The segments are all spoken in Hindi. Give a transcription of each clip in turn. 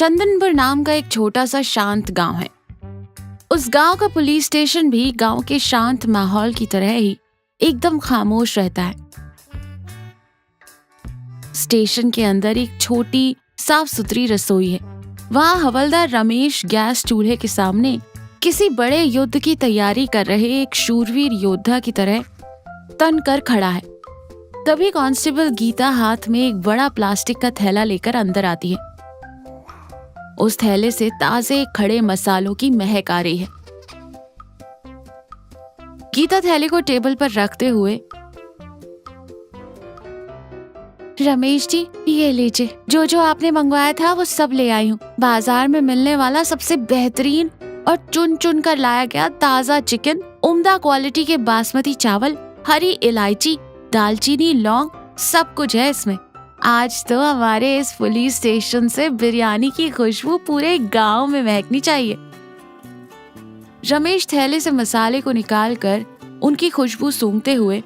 चंदनपुर नाम का एक छोटा सा शांत गांव है। उस गांव का पुलिस स्टेशन भी गांव के शांत माहौल की तरह ही एकदम खामोश रहता है। स्टेशन के अंदर एक छोटी साफ सुथरी रसोई है। वहाँ हवलदार रमेश गैस चूल्हे के सामने किसी बड़े युद्ध की तैयारी कर रहे एक शूरवीर योद्धा की तरह तन कर खड़ा है। तभी कांस्टेबल गीता हाथ में एक बड़ा प्लास्टिक का थैला लेकर अंदर आती है। उस थैले से ताजे खड़े मसालों की महक आ रही है। गीता थैले को टेबल पर रखते हुए, रमेश जी ये लीजिए, जो आपने मंगवाया था वो सब ले आई हूँ। बाजार में मिलने वाला सबसे बेहतरीन और चुन चुन कर लाया गया ताजा चिकन, उम्दा क्वालिटी के बासमती चावल, हरी इलायची, दालचीनी, लौंग, सब कुछ है इसमें। आज तो हमारे इस पुलिस स्टेशन से बिरयानी की खुशबू पूरे गांव में महकनी चाहिए। रमेश थैले से मसाले को निकालकर उनकी खुशबू सूंघते हुए,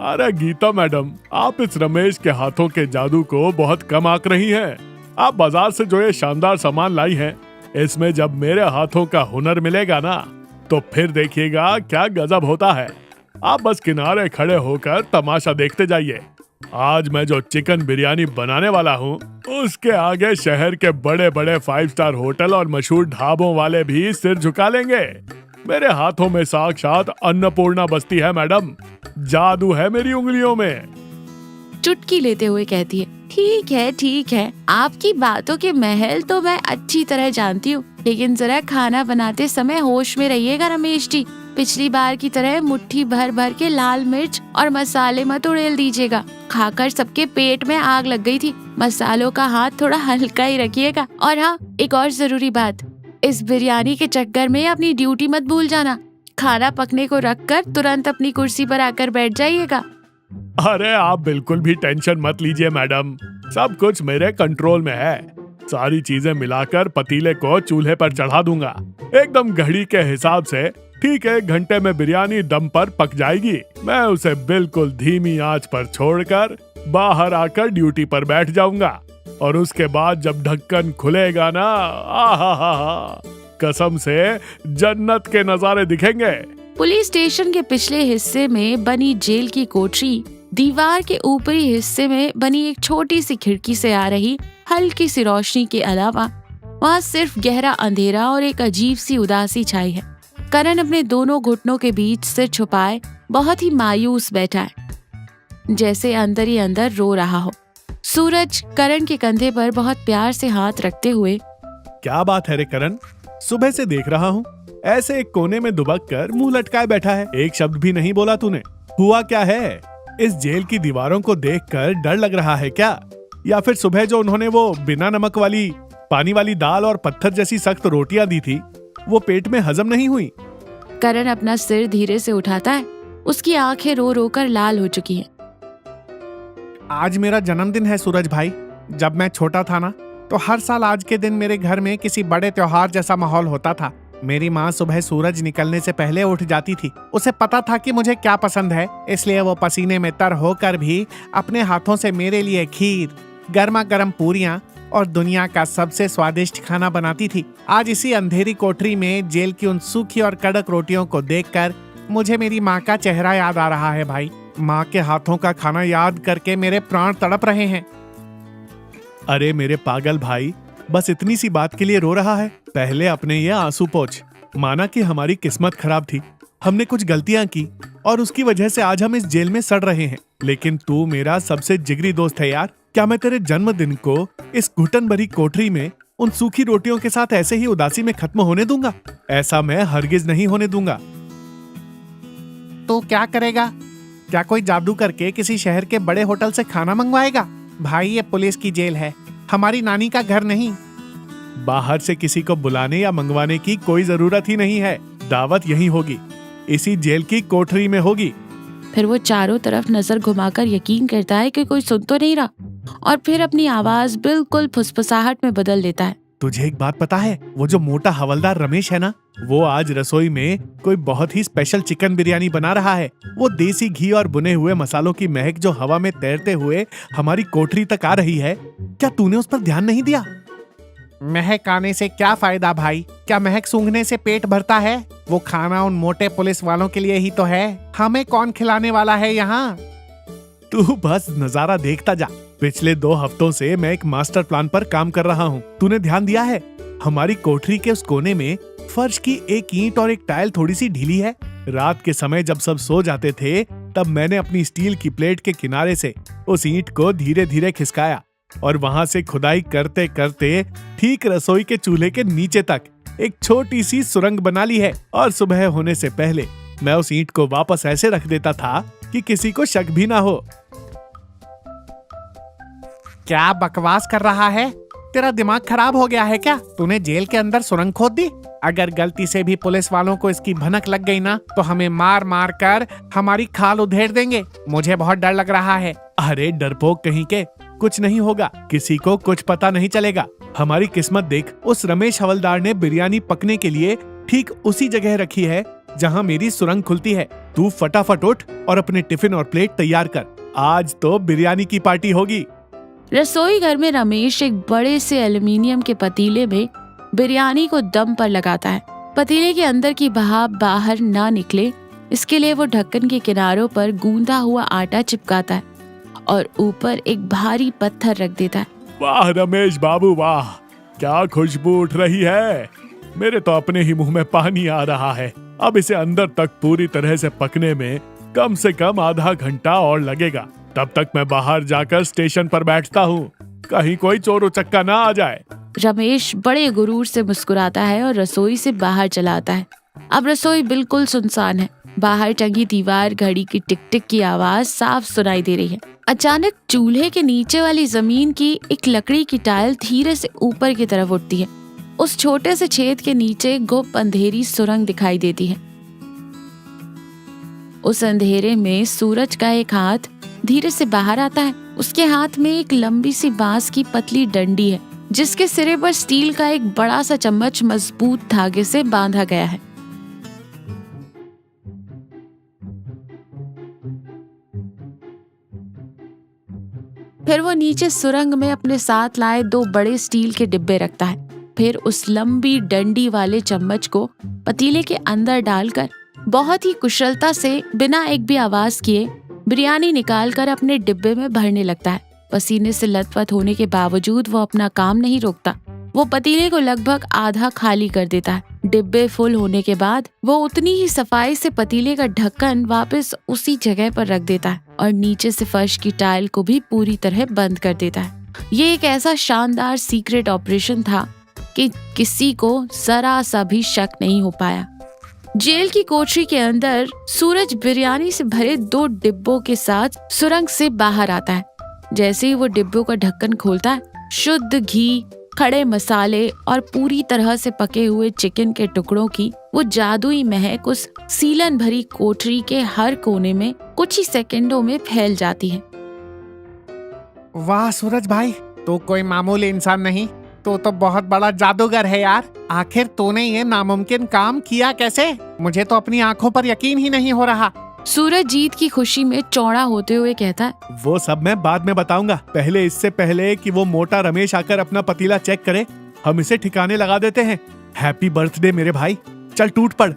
अरे गीता मैडम, आप इस रमेश के हाथों के जादू को बहुत कम आंक रही हैं। आप बाजार से जो ये शानदार सामान लाई हैं, इसमें जब मेरे हाथों का हुनर मिलेगा ना, तो फिर देखिएगा क्या गजब होता है। आप बस किनारे खड़े होकर तमाशा देखते जाइए। आज मैं जो चिकन बिरयानी बनाने वाला हूँ, उसके आगे शहर के बड़े बड़े 5 स्टार होटल और मशहूर ढाबों वाले भी सिर झुका लेंगे। मेरे हाथों में साक्षात अन्नपूर्णा बसती है मैडम। जादू है मेरी उंगलियों में। चुटकी लेते हुए कहती है, ठीक है, आपकी बातों के महल तो मैं अच्छी तरह जानती हूँ, लेकिन जरा खाना बनाते समय होश में रहिएगा रमेश जी। पिछली बार की तरह मुट्ठी भर भर के लाल मिर्च और मसाले मत उड़ेल दीजिएगा। खाकर सबके पेट में आग लग गई थी। मसालों का हाथ थोड़ा हल्का ही रखिएगा। और हाँ, एक और जरूरी बात, इस बिरयानी के चक्कर में अपनी ड्यूटी मत भूल जाना। खाना पकने को रखकर तुरंत अपनी कुर्सी पर आकर बैठ जाइएगा। अरे आप बिल्कुल भी टेंशन मत लीजिए मैडम, सब कुछ मेरे कंट्रोल में है। सारी चीजें मिलाकर पतीले को चूल्हे पर चढ़ा दूंगा, एकदम घड़ी के हिसाब से। ठीक है, 1 घंटे में बिरयानी दम पर पक जाएगी। मैं उसे बिल्कुल धीमी आंच पर छोड़कर बाहर आकर ड्यूटी पर बैठ जाऊंगा, और उसके बाद जब ढक्कन खुलेगा ना, आहा, कसम से जन्नत के नजारे दिखेंगे। पुलिस स्टेशन के पिछले हिस्से में बनी जेल की कोठरी दीवार के ऊपरी हिस्से में बनी एक छोटी सी खिड़की से आ रही हल्की सी रोशनी के अलावा वहाँ सिर्फ गहरा अंधेरा और एक अजीब सी उदासी छाई है। करण अपने दोनों घुटनों के बीच सिर छुपाए बहुत ही मायूस बैठा है, जैसे अंदर ही अंदर रो रहा हो। सूरज करण के कंधे पर बहुत प्यार से हाथ रखते हुए, क्या बात है रे करण, सुबह से देख रहा हूँ ऐसे एक कोने में दुबक कर मुंह लटकाए बैठा है। एक शब्द भी नहीं बोला तूने। हुआ क्या है? इस जेल की दीवारों को देखकर डर लग रहा है क्या? या फिर सुबह जो उन्होंने वो बिना नमक वाली पानी वाली दाल और पत्थर जैसी सख्त रोटियां दी थी, वो पेट में हजम नहीं हुई? करण अपना सिर धीरे से उठाता है। उसकी आंखें रो रो कर लाल हो चुकी हैं। आज मेरा जन्मदिन है सूरज भाई। जब मैं छोटा था ना, तो हर साल आज के दिन मेरे घर में किसी बड़े त्योहार जैसा माहौल होता था। मेरी माँ सुबह सूरज निकलने से पहले उठ जाती थी। उसे पता था कि मुझे क्या पसंद है, इसलिए वो पसीने में तर होकर भी अपने हाथों से मेरे लिए खीर, गर्मा गर्म पूरियां और दुनिया का सबसे स्वादिष्ट खाना बनाती थी। आज इसी अंधेरी कोठरी में जेल की उन सूखी और कड़क रोटियों को देखकर मुझे मेरी माँ का चेहरा याद आ रहा है भाई। माँ के हाथों का खाना याद करके मेरे प्राण तड़प रहे हैं। अरे मेरे पागल भाई, बस इतनी सी बात के लिए रो रहा है? पहले अपने ये आंसू पोंछ। माना कि हमारी किस्मत खराब थी, हमने कुछ गलतियां की और उसकी वजह से आज हम इस जेल में सड़ रहे हैं, लेकिन तू मेरा सबसे जिगरी दोस्त है यार। क्या मैं तेरे जन्मदिन को इस घुटन भरी कोठरी में उन सूखी रोटियों के साथ ऐसे ही उदासी में खत्म होने दूंगा? ऐसा मैं हरगिज नहीं होने दूंगा। तो क्या करेगा? क्या कोई जादू करके किसी शहर के बड़े होटल से खाना मंगवाएगा? भाई ये पुलिस की जेल है, हमारी नानी का घर नहीं। बाहर से किसी को बुलाने या मंगवाने की कोई जरूरत ही नहीं है। दावत यहीं होगी, इसी जेल की कोठरी में होगी। फिर वो चारों तरफ नजर घुमाकर यकीन करता है कि कोई सुन तो नहीं रहा, और फिर अपनी आवाज बिल्कुल फुसफुसाहट में बदल देता है। तुझे एक बात पता है? वो जो मोटा हवलदार रमेश है ना, वो आज रसोई में कोई बहुत ही स्पेशल चिकन बिरयानी बना रहा है। वो देसी घी और बुने हुए मसालों की महक जो हवा में तैरते हुए हमारी कोठरी तक आ रही है, क्या तूने उस पर ध्यान नहीं दिया? महक आने से क्या फायदा भाई? क्या महक सूंघने से पेट भरता है? वो खाना उन मोटे पुलिस वालों के लिए ही तो है। हमें कौन खिलाने वाला है यहाँ? तू बस नजारा देखता जा। पिछले 2 हफ्तों से मैं एक मास्टर प्लान पर काम कर रहा हूँ। तूने ध्यान दिया है? हमारी कोठरी के उस कोने में फर्श की एक ईंट और एक टाइल थोड़ी सी ढीली है। रात के समय जब सब सो जाते थे, तब मैंने अपनी स्टील की प्लेट के किनारे से उस ईंट को धीरे धीरे खिसकाया और वहां से खुदाई करते करते ठीक रसोई के चूल्हे के नीचे तक एक छोटी सी सुरंग बना ली है। और सुबह होने से पहले मैं उस ईंट को वापस ऐसे रख देता था कि किसी को शक भी ना हो। क्या बकवास कर रहा है? तेरा दिमाग खराब हो गया है क्या? तूने जेल के अंदर सुरंग खोद दी? अगर गलती से भी पुलिस वालों को इसकी भनक लग गई ना, तो हमें मार मार कर हमारी खाल उधेड़ देंगे। मुझे बहुत डर लग रहा है। अरे डरपोक कहीं के, कुछ नहीं होगा। किसी को कुछ पता नहीं चलेगा। हमारी किस्मत देख, उस रमेश हवलदार ने बिरयानी पकने के लिए ठीक उसी जगह रखी है जहाँ मेरी सुरंग खुलती है। तू फटाफट उठ और अपने टिफिन और प्लेट तैयार कर। आज तो बिरयानी की पार्टी होगी। रसोई घर में रमेश एक बड़े से एल्युमिनियम के पतीले में बिरयानी को दम पर लगाता है। पतीले के अंदर की भाप बाहर ना निकले, इसके लिए वो ढक्कन के किनारों पर गूंदा हुआ आटा चिपकाता है और ऊपर एक भारी पत्थर रख देता है। वाह रमेश बाबू वाह, क्या खुशबू उठ रही है। मेरे तो अपने ही मुंह में पानी आ रहा है। अब इसे अंदर तक पूरी तरह से पकने में कम से कम आधा घंटा और लगेगा। तब तक मैं बाहर जाकर स्टेशन पर बैठता हूँ, कहीं कोई चोर उचक्का ना आ जाए। रमेश बड़े गुरूर से मुस्कुराता है और रसोई से बाहर चला आता है। अब रसोई बिल्कुल सुनसान है। बाहर टंगी दीवार घड़ी की टिक टिक की आवाज साफ सुनाई दे रही है। अचानक चूल्हे के नीचे वाली जमीन की एक लकड़ी की टाइल धीरे से ऊपर की तरफ उठती है। उस छोटे से छेद के नीचे गुप्त अंधेरी सुरंग दिखाई देती है। उस अंधेरे में सूरज का एक हाथ धीरे से बाहर आता है। उसके हाथ में एक लंबी सी बांस की पतली डंडी है, जिसके सिरे पर स्टील का एक बड़ा सा चम्मच मजबूत धागे से बांधा गया है। फिर वो नीचे सुरंग में अपने साथ लाए 2 बड़े स्टील के डिब्बे रखता है। फिर उस लंबी डंडी वाले चम्मच को पतीले के अंदर डालकर बहुत ही कुशलता से बिना एक भी आवाज किए बिरयानी निकालकर अपने डिब्बे में भरने लगता है। पसीने से लथपथ होने के बावजूद वो अपना काम नहीं रोकता। वो पतीले को लगभग आधा खाली कर देता है। डिब्बे फुल होने के बाद वो उतनी ही सफाई से पतीले का ढक्कन वापस उसी जगह पर रख देता है और नीचे से फर्श की टाइल को भी पूरी तरह बंद कर देता है। ये एक ऐसा शानदार सीक्रेट ऑपरेशन था कि किसी को जरा सा भी शक नहीं हो पाया। जेल की कोठरी के अंदर सूरज बिरयानी से भरे 2 डिब्बों के साथ सुरंग से बाहर आता है। जैसे ही वो डिब्बों का ढक्कन खोलता है, शुद्ध घी, खड़े मसाले और पूरी तरह से पके हुए चिकन के टुकड़ों की वो जादुई महक उस सीलन भरी कोठरी के हर कोने में कुछ ही सेकंडों में फैल जाती है। वाह सूरज भाई, तू कोई मामूली इंसान नहीं, तो बहुत बड़ा जादूगर है यार। आखिर तूने ये नामुमकिन काम किया कैसे? मुझे तो अपनी आंखों पर यकीन ही नहीं हो रहा। सूरज जीत की खुशी में चौड़ा होते हुए कहता है, वो सब मैं बाद में बताऊंगा। इससे पहले कि वो मोटा रमेश आकर अपना पतीला चेक करे, हम इसे ठिकाने लगा देते हैं। हैप्पी बर्थडे मेरे भाई, चल टूट पड़।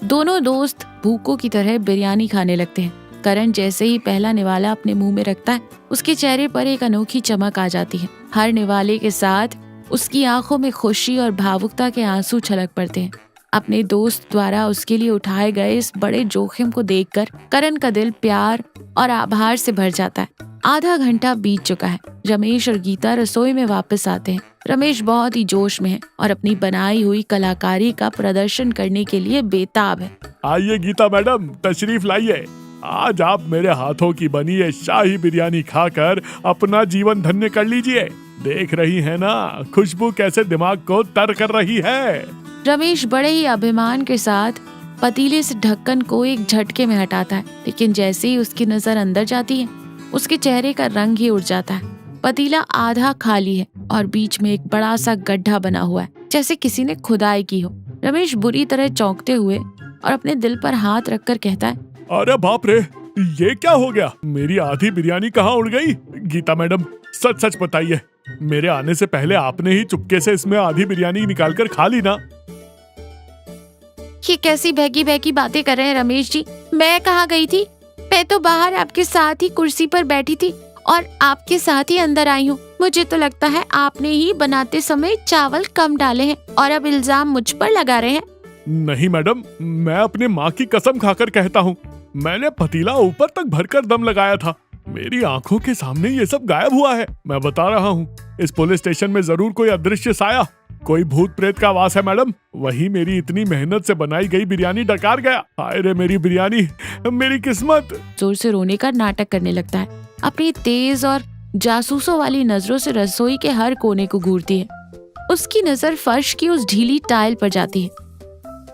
दोनों दोस्त भूखों की तरह बिरयानी खाने लगते हैं। करण जैसे ही पहला निवाला अपने मुंह में रखता है, उसके चेहरे पर एक अनोखी चमक आ जाती है। हर निवाले के साथ उसकी आंखों में खुशी और भावुकता के आंसू छलक पड़ते हैं। अपने दोस्त द्वारा उसके लिए उठाए गए इस बड़े जोखिम को देखकर करण का दिल प्यार और आभार से भर जाता है। आधा घंटा बीत चुका है। रमेश और गीता रसोई में वापस आते हैं। रमेश बहुत ही जोश में है और अपनी बनाई हुई कलाकारी का प्रदर्शन करने के लिए बेताब है। आइए गीता मैडम, तशरीफ लाइए। आज आप मेरे हाथों की बनी ये शाही बिरयानी खाकर अपना जीवन धन्य कर लीजिए। देख रही है ना, खुशबू कैसे दिमाग को तर कर रही है। रमेश बड़े ही अभिमान के साथ पतीले से ढक्कन को एक झटके में हटाता है, लेकिन जैसे ही उसकी नजर अंदर जाती है, उसके चेहरे का रंग ही उड़ जाता है। पतीला आधा खाली है और बीच में एक बड़ा सा गड्ढा बना हुआ है, जैसे किसी ने खुदाई की हो। रमेश बुरी तरह चौंकते हुए और अपने दिल पर हाथ रखकर कहता है, अरे बाप रे, ये क्या हो गया? मेरी आधी बिरयानी कहाँ उड़ गई? गीता मैडम, सच सच बताइए, मेरे आने से पहले आपने ही चुपके से इसमें आधी बिरयानी निकालकर खा ली ना। ये कैसी बहकी बहकी बातें कर रहे हैं रमेश जी? मैं कहाँ गई थी? मैं तो बाहर आपके साथ ही कुर्सी पर बैठी थी और आपके साथ ही अंदर आई हूँ। मुझे तो लगता है आपने ही बनाते समय चावल कम डाले हैं और अब इल्जाम मुझ पर लगा रहे हैं। नहीं मैडम, मैं अपने माँ की कसम खाकर कहता हूँ, मैंने पतीला ऊपर तक भरकर दम लगाया था। मेरी आंखों के सामने ये सब गायब हुआ है। मैं बता रहा हूँ, इस पुलिस स्टेशन में जरूर कोई अदृश्य साया, कोई भूत प्रेत का वास है मैडम। वही मेरी इतनी मेहनत से बनाई गई बिरयानी डकार गया। हाय रे मेरी बिरयानी, मेरी किस्मत। जोर से रोने का नाटक करने लगता है। अपनी तेज और जासूसों वाली नजरों से रसोई के हर कोने को घूरती है। उसकी नजर फर्श की उस ढीली टाइल पर जाती है।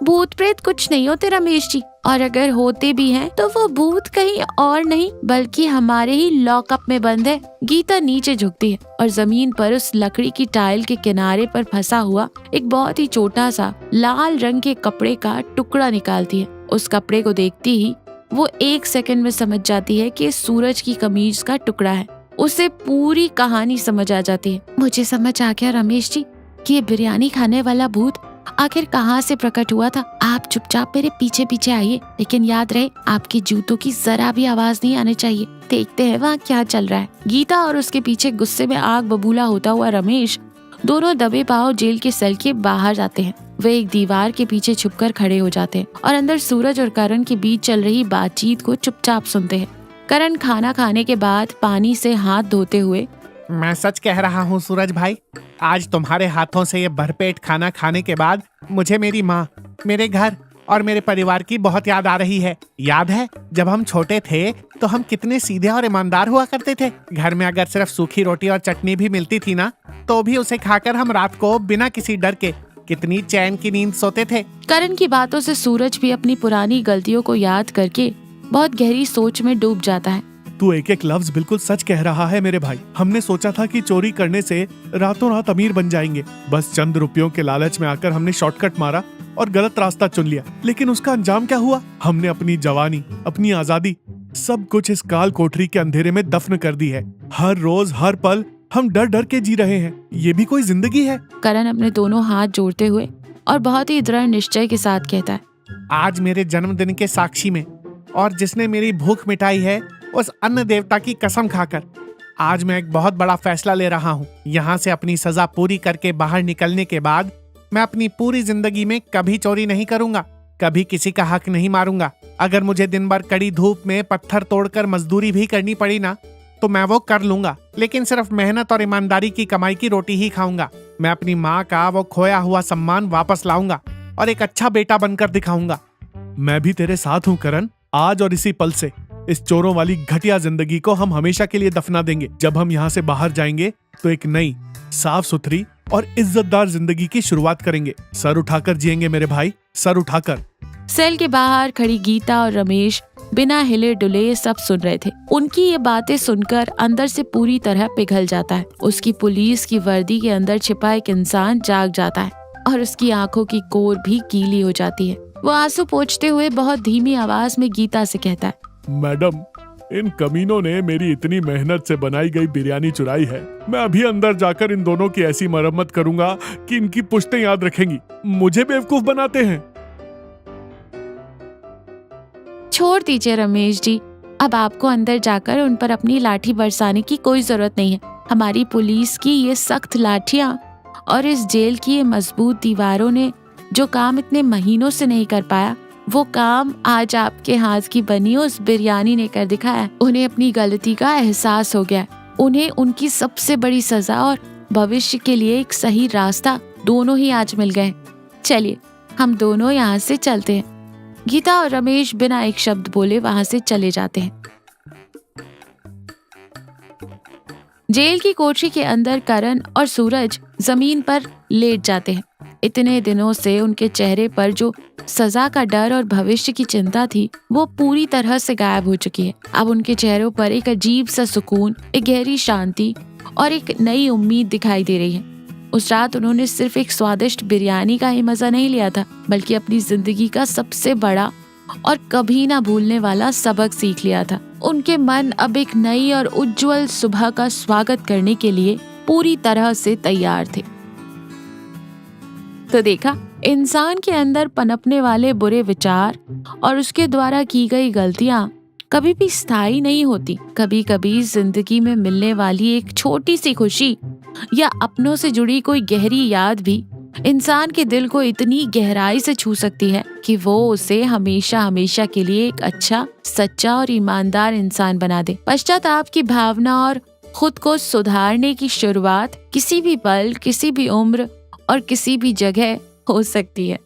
भूत प्रेत कुछ नहीं होते रमेश जी, और अगर होते भी हैं तो वो भूत कहीं और नहीं बल्कि हमारे ही लॉकअप में बंद है। गीता नीचे झुकती है और जमीन पर उस लकड़ी की टाइल के किनारे पर फंसा हुआ एक बहुत ही छोटा सा लाल रंग के कपड़े का टुकड़ा निकालती है। उस कपड़े को देखती ही वो 1 सेकंड में समझ जाती है कि सूरज की कमीज का टुकड़ा है। उसे पूरी कहानी समझ आ जाती है। मुझे समझ आ गया रमेश जी कि ये बिरयानी खाने वाला भूत आखिर कहाँ से प्रकट हुआ था। आप चुपचाप मेरे पीछे पीछे आइए, लेकिन याद रहे आपके जूतों की जरा भी आवाज नहीं आनी चाहिए। देखते हैं वहाँ क्या चल रहा है। गीता और उसके पीछे गुस्से में आग बबूला होता हुआ रमेश दोनों दबे पांव जेल के सेल के बाहर जाते हैं। वे एक दीवार के पीछे छुपकर खड़े हो जाते हैं और अंदर सूरज और करण के बीच चल रही बातचीत को चुपचाप सुनते हैं। करण खाना खाने के बाद पानी से हाथ धोते हुए, मैं सच कह रहा हूँ सूरज भाई, आज तुम्हारे हाथों से ये भरपेट खाना खाने के बाद मुझे मेरी माँ, मेरे घर और मेरे परिवार की बहुत याद आ रही है। याद है जब हम छोटे थे तो हम कितने सीधे और ईमानदार हुआ करते थे। घर में अगर सिर्फ सूखी रोटी और चटनी भी मिलती थी ना, तो भी उसे खाकर हम रात को बिना किसी डर के कितनी चैन की नींद सोते थे। करण की बातों से सूरज भी अपनी पुरानी गलतियों को याद करके बहुत गहरी सोच में डूब जाता है। तू एक एक लफ्ज बिल्कुल सच कह रहा है मेरे भाई। हमने सोचा था कि चोरी करने से रातों रात अमीर बन जाएंगे। बस चंद रुपयों के लालच में आकर हमने शॉर्टकट मारा और गलत रास्ता चुन लिया। लेकिन उसका अंजाम क्या हुआ? हमने अपनी जवानी, अपनी आजादी, सब कुछ इस काल कोठरी के अंधेरे में दफन कर दी है। हर रोज हर पल हम डर डर के जी रहे हैं। ये भी कोई जिंदगी है? करण अपने दोनों हाथ जोड़ते हुए और बहुत ही दृढ़ निश्चय के साथ कहता है, आज मेरे जन्मदिन के साक्षी में और जिसने मेरी भूख मिटाई है उस अन्न देवता की कसम खाकर आज मैं एक बहुत बड़ा फैसला ले रहा हूँ। यहाँ से अपनी सजा पूरी करके बाहर निकलने के बाद मैं अपनी पूरी जिंदगी में कभी चोरी नहीं करूंगा, कभी किसी का हक नहीं मारूंगा। अगर मुझे दिन भर कड़ी धूप में पत्थर तोड़कर मजदूरी भी करनी पड़ी ना, तो मैं वो कर लूंगा, लेकिन सिर्फ मेहनत और ईमानदारी की कमाई की रोटी ही खाऊंगा। मैं अपनी माँ का वो खोया हुआ सम्मान वापस लाऊंगा और एक अच्छा बेटा बनकर दिखाऊंगा। मैं भी तेरे साथ हूँ करण। आज और इसी पल से इस चोरों वाली घटिया जिंदगी को हम हमेशा के लिए दफना देंगे। जब हम यहाँ से बाहर जाएंगे तो एक नई, साफ सुथरी और इज्जतदार जिंदगी की शुरुआत करेंगे। सर उठाकर जिएंगे मेरे भाई, सर उठाकर। सेल के बाहर खड़ी गीता और रमेश बिना हिले डुले सब सुन रहे थे। उनकी ये बातें सुनकर अंदर से पूरी तरह पिघल जाता है। उसकी पुलिस की वर्दी के अंदर छिपा एक इंसान जाग जाता है और उसकी आंखों की कोर भी गीली हो जाती है। वो आंसू पोंछते हुए बहुत धीमी आवाज में गीता से कहता है, मैडम, इन कमीनों ने मेरी इतनी मेहनत से बनाई गई बिरयानी चुराई है। मैं अभी अंदर जाकर इन दोनों की ऐसी मरम्मत करूंगा कि इनकी पुश्तें याद रखेंगी। मुझे बेवकूफ बनाते हैं। छोड़ दीजिए रमेश जी, अब आपको अंदर जाकर उन पर अपनी लाठी बरसाने की कोई जरूरत नहीं है। हमारी पुलिस की ये सख्त लाठियां और इस जेल की ये मजबूत दीवारों ने जो काम इतने महीनों से नहीं कर पाया, वो काम आज आपके हाथ की बनी उस बिरयानी ने कर दिखाया। उन्हें अपनी गलती का एहसास हो गया। उन्हें उनकी सबसे बड़ी सजा और भविष्य के लिए एक सही रास्ता दोनों ही आज मिल गए। चलिए हम दोनों यहाँ से चलते हैं। गीता और रमेश बिना एक शब्द बोले वहाँ से चले जाते हैं। जेल की कोठरी के अंदर करण और सूरज जमीन पर लेट जाते हैं। इतने दिनों से उनके चेहरे पर जो सजा का डर और भविष्य की चिंता थी, वो पूरी तरह से गायब हो चुकी है। अब उनके चेहरों पर एक अजीब सा सुकून, एक गहरी शांति और एक नई उम्मीद दिखाई दे रही है। उस रात उन्होंने सिर्फ एक स्वादिष्ट बिरयानी का ही मजा नहीं लिया था, बल्कि अपनी जिंदगी का सबसे बड़ा और कभी ना भूलने वाला सबक सीख लिया था। उनके मन अब एक नई और उज्जवल सुबह का स्वागत करने के लिए पूरी तरह से तैयार थे। तो देखा, इंसान के अंदर पनपने वाले बुरे विचार और उसके द्वारा की गई गलतियां कभी भी स्थायी नहीं होती। कभी कभी जिंदगी में मिलने वाली एक छोटी सी खुशी या अपनों से जुड़ी कोई गहरी याद भी इंसान के दिल को इतनी गहराई से छू सकती है कि वो उसे हमेशा हमेशा के लिए एक अच्छा, सच्चा और ईमानदार इंसान बना दे। पश्चाताप की भावना और खुद को सुधारने की शुरुआत किसी भी पल, किसी भी उम्र और किसी भी जगह हो सकती है।